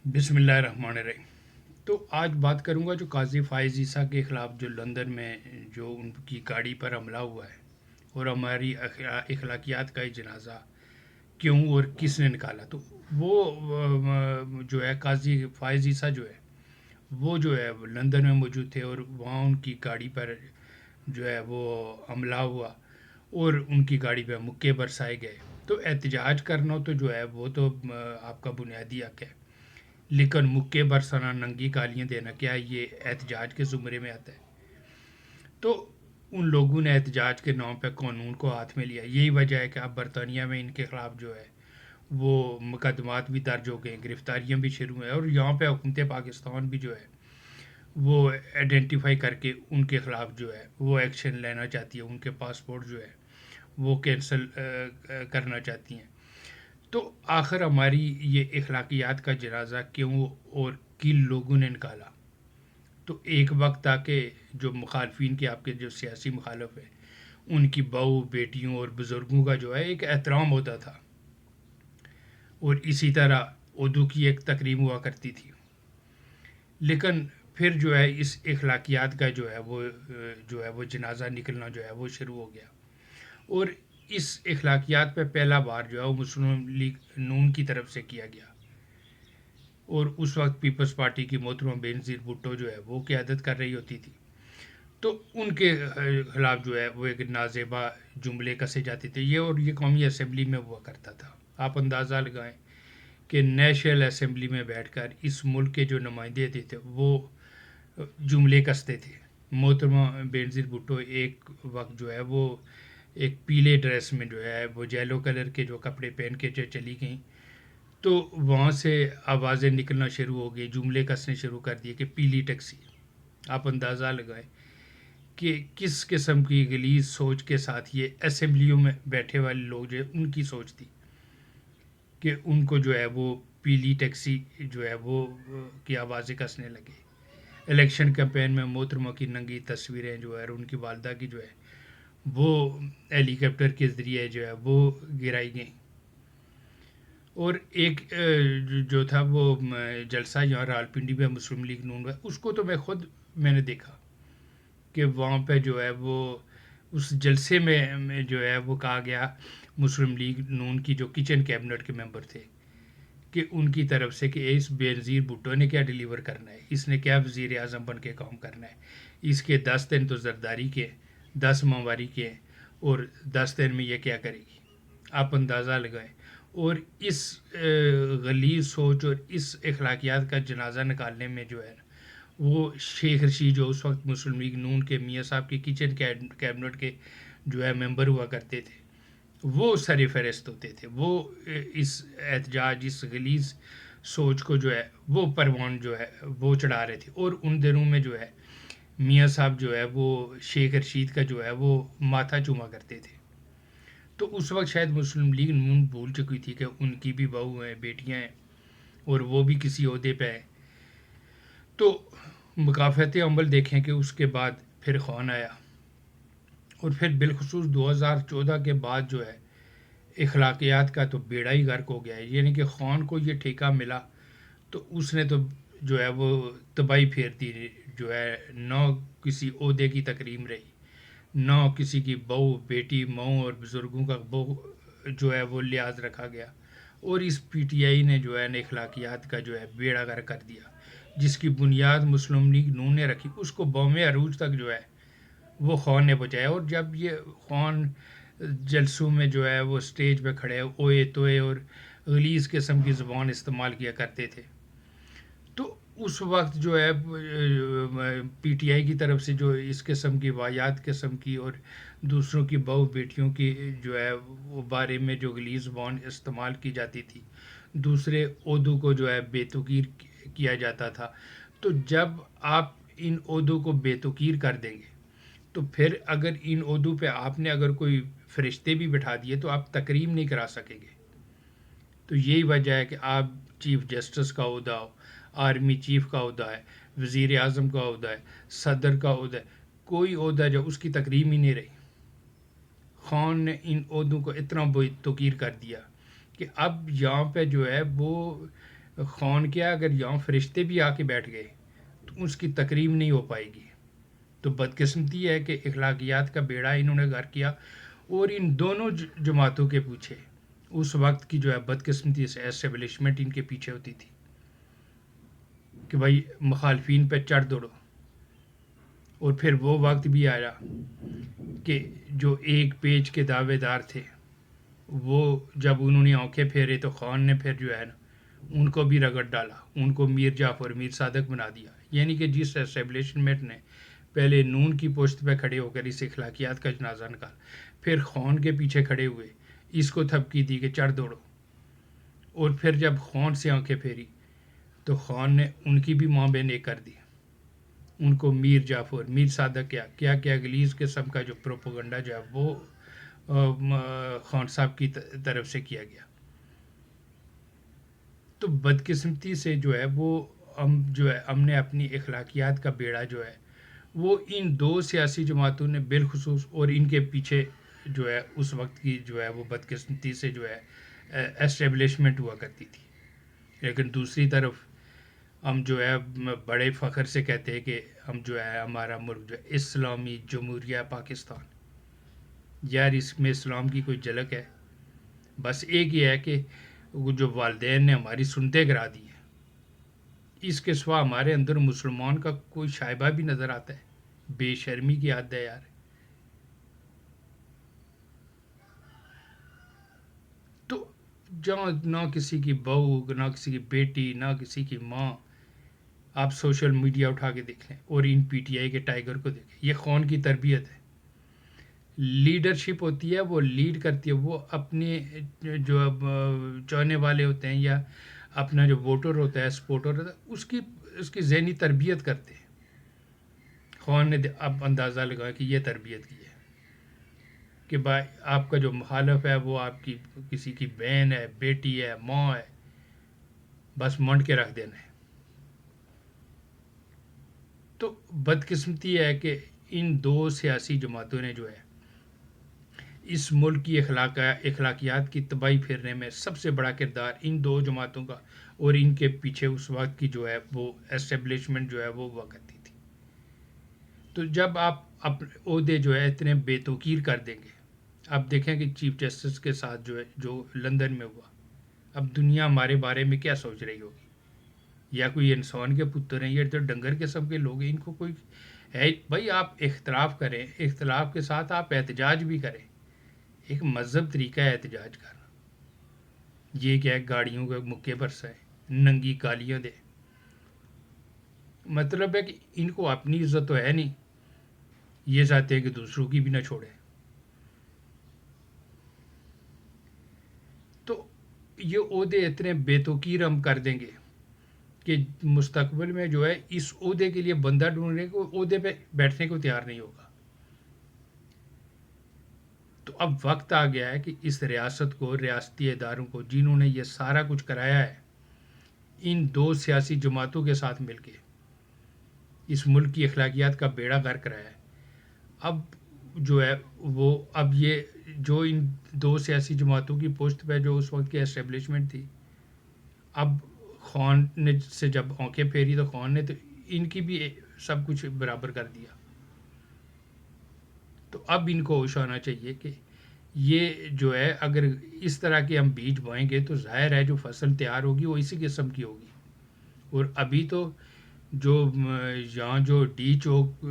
بسم اللہ الرحمن الرحیم۔ تو آج بات کروں گا جو قاضی فائز عیسیٰ کے خلاف جو لندن میں جو ان کی گاڑی پر حملہ ہوا ہے اور ہماری اخلاقیات کا یہ جنازہ کیوں اور کس نے نکالا۔ تو وہ جو ہے قاضی فائز عیسیٰ جو ہے وہ لندن میں موجود تھے اور وہاں ان کی گاڑی پر جو ہے وہ حملہ ہوا اور ان کی گاڑی پہ مکے برسائے گئے۔ تو احتجاج کرنا تو جو ہے وہ تو آپ کا بنیادی حق ہے، لیکن مکے برسنا ننگی گالیاں دینا کیا یہ احتجاج کے زمرے میں آتا ہے؟ تو ان لوگوں نے احتجاج کے نام پہ قانون کو ہاتھ میں لیا، یہی وجہ ہے کہ اب برطانیہ میں ان کے خلاف جو ہے وہ مقدمات بھی درج ہو گئے، گرفتاریاں بھی شروع ہیں، اور یہاں پہ حکومت پاکستان بھی جو ہے وہ آئیڈینٹیفائی کر کے ان کے خلاف جو ہے وہ ایکشن لینا چاہتی ہے، ان کے پاسپورٹ جو ہے وہ کینسل کرنا چاہتی ہیں۔ تو آخر ہماری یہ اخلاقیات کا جنازہ کیوں اور کن لوگوں نے نکالا؟ تو ایک وقت تھا کہ جو مخالفین کے آپ کے جو سیاسی مخالف ہیں ان کی بہو بیٹیوں اور بزرگوں کا جو ہے ایک احترام ہوتا تھا، اور اسی طرح اردو کی ایک تقریب ہوا کرتی تھی۔ لیکن پھر جو ہے اس اخلاقیات کا جو ہے وہ جنازہ نکلنا جو ہے وہ شروع ہو گیا، اور اس اخلاقیات پہ پہلا بار جو ہے وہ مسلم لیگ نون کی طرف سے کیا گیا، اور اس وقت پیپلز پارٹی کی محترمہ بینظیر بھٹو جو ہے وہ قیادت کر رہی ہوتی تھی۔ تو ان کے خلاف جو ہے وہ ایک نازیبا جملے کسے جاتے تھے، اور یہ قومی اسمبلی میں ہوا کرتا تھا۔ آپ اندازہ لگائیں کہ نیشنل اسمبلی میں بیٹھ کر اس ملک کے جو نمائندے تھے وہ جملے کستے تھے۔ محترمہ بینظیر بھٹو ایک وقت جو ہے وہ ایک پیلے ڈریس میں جو ہے وہ یلو کلر کے جو کپڑے پہن کے جو چلی گئیں، تو وہاں سے آوازیں نکلنا شروع ہو گئی، جملے کسنے شروع کر دیے کہ پیلی ٹیکسی۔ آپ اندازہ لگائیں کہ کس قسم کی غلیظ سوچ کے ساتھ یہ اسمبلیوں میں بیٹھے والے لوگ جو ہے ان کی سوچ تھی کہ ان کو جو ہے وہ پیلی ٹیکسی جو ہے وہ کی آوازیں کسنے لگے۔ الیکشن کیمپین میں محترمہ کی ننگی تصویریں جو ہے اور ان کی والدہ کی جو ہے وہ ہیلی کاپٹر کے ذریعے جو ہے وہ گرائی گئیں، اور ایک جو تھا وہ جلسہ یہاں راولپنڈی میں مسلم لیگ نون کا، اس کو تو میں نے دیکھا کہ وہاں پہ جو ہے وہ اس جلسے میں جو ہے وہ کہا گیا مسلم لیگ نون کی جو کچن کیبنٹ کے ممبر تھے کہ ان کی طرف سے کہ اس بینظیر بھٹو نے کیا ڈیلیور کرنا ہے، اس نے کیا وزیر اعظم بن کے کام کرنا ہے، اس کے 10 دن تو زرداری کے، 10 ماہواری کے، اور 10 دن میں یہ کیا کرے گی۔ آپ اندازہ لگائیں، اور اس غلیظ سوچ اور اس اخلاقیات کا جنازہ نکالنے میں جو ہے وہ شیخ رشید جو اس وقت مسلم لیگ نون کے میاں صاحب کے کچن کیبنٹ کے جو ہے ممبر ہوا کرتے تھے، وہ سر فہرست ہوتے تھے، وہ اس احتجاج، اس غلیظ سوچ کو جو ہے وہ پروان جو ہے وہ چڑھا رہے تھے، اور ان دنوں میں جو ہے میاں صاحب جو ہے وہ شیخ رشید کا جو ہے وہ ماتھا چوما کرتے تھے۔ تو اس وقت شاید مسلم لیگ نون بھول چکی تھی کہ ان کی بھی بہو ہیں، بیٹیاں ہیں، اور وہ بھی کسی عہدے پہ ہیں۔ تو مکافات عمل دیکھیں کہ اس کے بعد پھر خان آیا، اور پھر بالخصوص 2014 کے بعد جو ہے اخلاقیات کا تو بیڑا ہی غرق ہو گیا ہے، یعنی کہ خان کو یہ ٹھیکہ ملا تو اس نے تو جو ہے وہ تباہی پھیر دی، جو ہے نہ کسی عہدے کی تکریم رہی، نہ کسی کی بہو بیٹی ماؤں اور بزرگوں کا جو ہے وہ لحاظ رکھا گیا، اور اس پی ٹی آئی نے جو ہے اخلاقیات کا جو ہے بیڑا غرق کر دیا، جس کی بنیاد مسلم لیگ نون نے رکھی، اس کو بوم عروج تک جو ہے وہ خان نے بچایا۔ اور جب یہ خان جلسوں میں جو ہے وہ سٹیج پہ کھڑے اوئے توئے اور غلیظ قسم کی زبان استعمال کیا کرتے تھے، تو اس وقت جو ہے پی ٹی آئی کی طرف سے جو اس قسم کی واحد قسم کی اور دوسروں کی بہو بیٹیوں کی جو ہے وہ بارے میں جو غلیظ زبان استعمال کی جاتی تھی، دوسرے عہدوں کو جو ہے بے توقیر کیا جاتا تھا، تو جب آپ ان عہدوں کو بے توقیر کر دیں گے تو پھر اگر ان عہدوں پہ آپ نے اگر کوئی فرشتے بھی بٹھا دیے تو آپ تکریم نہیں کرا سکیں گے۔ تو یہی وجہ ہے کہ آپ چیف جسٹس کا عہدہ ہو، آرمی چیف کا عہدہ ہے، وزیر اعظم کا عہدہ ہے، صدر کا عہدہ ہے، کوئی عہدہ جو اس کی تکریم ہی نہیں رہی۔ خان نے ان عہدوں کو اتنا بے توقیر کر دیا کہ اب یہاں پہ جو ہے وہ خون کیا اگر یہاں فرشتے بھی آ کے بیٹھ گئے تو اس کی تکریم نہیں ہو پائے گی. تو بدقسمتی ہے کہ اخلاقیات کا بیڑا انہوں نے غرق کیا. اور ان دونوں جماعتوں کے پیچھے اس وقت کی جو ہے بدقسمتی سے اسٹیبلشمنٹ ان کے پیچھے ہوتی تھی کہ بھائی مخالفین پہ چڑھ دوڑو. اور پھر وہ وقت بھی آیا کہ جو ایک پیج کے دعوے دار تھے وہ جب انہوں نے آنکھیں پھیرے تو خان نے پھر جو ہے نا ان کو بھی رگڑ ڈالا, ان کو میر جعفر میر صادق بنا دیا. یعنی کہ جس اسٹیبلشمنٹ نے پہلے نون کی پشت پہ کھڑے ہو کر اس اخلاقیات کا جنازہ نکالا, پھر خان کے پیچھے کھڑے ہوئے اس کو تھپکی دی کہ چڑھ دوڑو, اور پھر جب خان سے آنکھیں پھیری تو خان نے ان کی بھی ماں بہن ایک کر دی, ان کو میر جعفر میر صادق کیا غلیظ قسم کا جو پروپیگنڈا جو ہے وہ خان صاحب کی طرف سے کیا گیا. تو بدقسمتی سے جو ہے وہ ہم نے اپنی اخلاقیات کا بیڑا جو ہے وہ ان دو سیاسی جماعتوں نے بالخصوص, اور ان کے پیچھے جو ہے اس وقت کی جو ہے وہ بدقسمتی سے جو ہے اسٹیبلشمنٹ ہوا کرتی تھی. لیکن دوسری طرف ہم جو ہے بڑے فخر سے کہتے ہیں کہ ہم جو ہے ہمارا ملک جو ہے اسلامی جمہوریہ پاکستان. یار اس میں اسلام کی کوئی جھلک ہے؟ بس ایک یہ ہے کہ وہ جو والدین نے ہماری سنتے کرا دی ہے, اس کے سوا ہمارے اندر مسلمان کا کوئی شائبہ بھی نظر آتا ہے. بے شرمی کی حد ہے یار. تو جہاں نہ کسی کی بہو, نہ کسی کی بیٹی, نہ کسی کی ماں, آپ سوشل میڈیا اٹھا کے دیکھ لیں اور ان پی ٹی آئی کے ٹائیگر کو دیکھیں. یہ خون کی تربیت ہے. لیڈرشپ ہوتی ہے, وہ لیڈ کرتی ہے, وہ اپنے جو چاہنے والے ہوتے ہیں یا اپنا جو ووٹر ہوتا ہے, سپورٹر ہوتا ہے, اس کی ذہنی تربیت کرتے ہیں. خان نے اب اندازہ لگایا کہ یہ تربیت کی ہے کہ بھائی آپ کا جو مخالف ہے وہ آپ کی کسی کی بہن ہے, بیٹی ہے, ماں ہے, بس منڈ کے رکھ دینا ہے. تو بدقسمتی ہے کہ ان دو سیاسی جماعتوں نے جو ہے اس ملک کی اخلاقیات کی تباہی پھیرنے میں سب سے بڑا کردار ان دو جماعتوں کا, اور ان کے پیچھے اس وقت کی جو ہے وہ اسٹیبلشمنٹ جو ہے وہ ہوا کرتی تھی. تو جب آپ اپنے عہدے جو ہے اتنے بے توقیر کر دیں گے, اب دیکھیں کہ چیف جسٹس کے ساتھ جو ہے جو لندن میں ہوا, اب دنیا ہمارے بارے میں کیا سوچ رہی ہوگی؟ یا کوئی انسان کے پتر ہیں, یہ تو ڈنگر قسم کے لوگ ہیں, ان کو کوئی ہے بھائی. آپ اختلاف کریں, اختلاف کے ساتھ آپ احتجاج بھی کریں. ایک مذہب طریقہ ہے احتجاج کرنا. یہ کیا ہے گاڑیوں کے مکے برسائے, ننگی کالیاں دے, مطلب ہے کہ ان کو اپنی عزت تو ہے نہیں, یہ چاہتے ہیں کہ دوسروں کی بھی نہ چھوڑے. تو یہ عہدے اتنے بے توقیر ہم کر دیں گے کہ مستقبل میں جو ہے اس عہدے کے لیے بندہ ڈھونڈنے کو عہدے پہ بیٹھنے کو تیار نہیں ہوگا. تو اب وقت آ گیا ہے کہ اس ریاست کو, ریاستی اداروں کو, جنہوں نے یہ سارا کچھ کرایا ہے ان دو سیاسی جماعتوں کے ساتھ مل کے, اس ملک کی اخلاقیات کا بیڑا غرق کرایا ہے, اب جو ہے وہ اب یہ جو ان دو سیاسی جماعتوں کی پوسٹ پہ جو اس وقت کی اسٹیبلشمنٹ تھی, اب خان نے سے جب آنکھیں پھیری تو خان نے تو ان کی بھی سب کچھ برابر کر دیا. تو اب ان کو ہوش آنا چاہیے کہ یہ جو ہے اگر اس طرح کے ہم بیج بوئیں گے تو ظاہر ہے جو فصل تیار ہوگی وہ اسی قسم کی ہوگی. اور ابھی تو جو یہاں جو ڈی چوک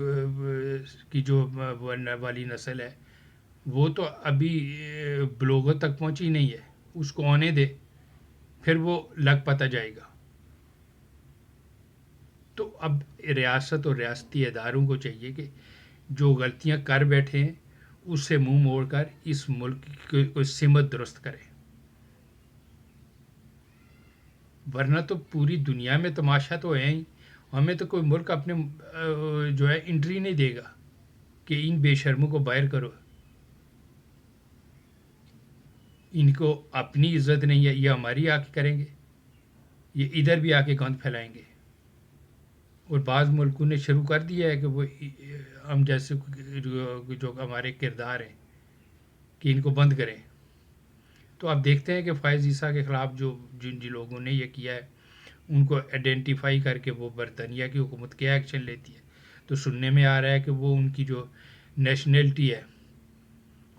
کی جو والی نسل ہے وہ تو ابھی بلوغت تک پہنچی نہیں ہے, اس کو آنے دے, پھر وہ لگ پتہ جائے گا. تو اب ریاست اور ریاستی اداروں کو چاہیے کہ جو غلطیاں کر بیٹھے ہیں اس سے منہ موڑ کر اس ملک کی کوئی سمت درست کرے, ورنہ تو پوری دنیا میں تماشا تو ہے ہی. ہمیں تو کوئی ملک اپنے جو ہے انٹری نہیں دے گا کہ ان بے شرموں کو باہر کرو. ان کو اپنی عزت نہیں ہے, یہ ہماری آ کے کریں گے, یہ ادھر بھی آ کے گند پھیلائیں گے. اور بعض ملکوں نے شروع کر دیا ہے کہ وہ ہم جیسے جو ہمارے کردار ہیں کہ ان کو بند کریں. تو آپ دیکھتے ہیں کہ فائز عیسیٰ کے خلاف جو جن لوگوں نے یہ کیا ہے ان کو آئیڈینٹیفائی کر کے وہ برطانیہ کی حکومت کیا ایکشن لیتی ہے. تو سننے میں آ رہا ہے کہ وہ ان کی جو نیشنلٹی ہے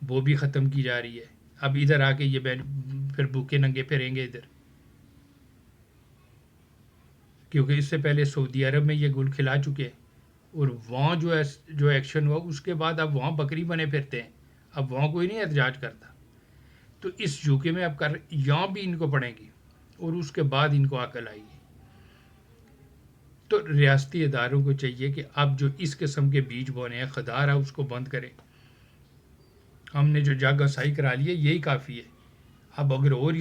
وہ بھی ختم کی جا رہی ہے. اب ادھر آ کے یہ پھر بھوکے ننگے پھریں گے ادھر، کیونکہ اس سے پہلے سعودی عرب میں یہ گل کھلا چکے ہیں. اور وہاں جو ایکشن ہوا اس کے بعد اب وہاں بکری بنے پھرتے ہیں، اب وہاں کوئی نہیں احتجاج کرتا. تو اس یو کے میں اب یہاں بھی ان کو پڑیں گی اور اس کے بعد ان کو عقل آئے گی. تو ریاستی اداروں کو چاہیے کہ اب جو اس قسم کے بیج بونے ہیں خدا رہا اس کو بند کریں. ہم نے جو جگ ہنسائی کرا لی ہے یہی کافی ہے. اب اگر اور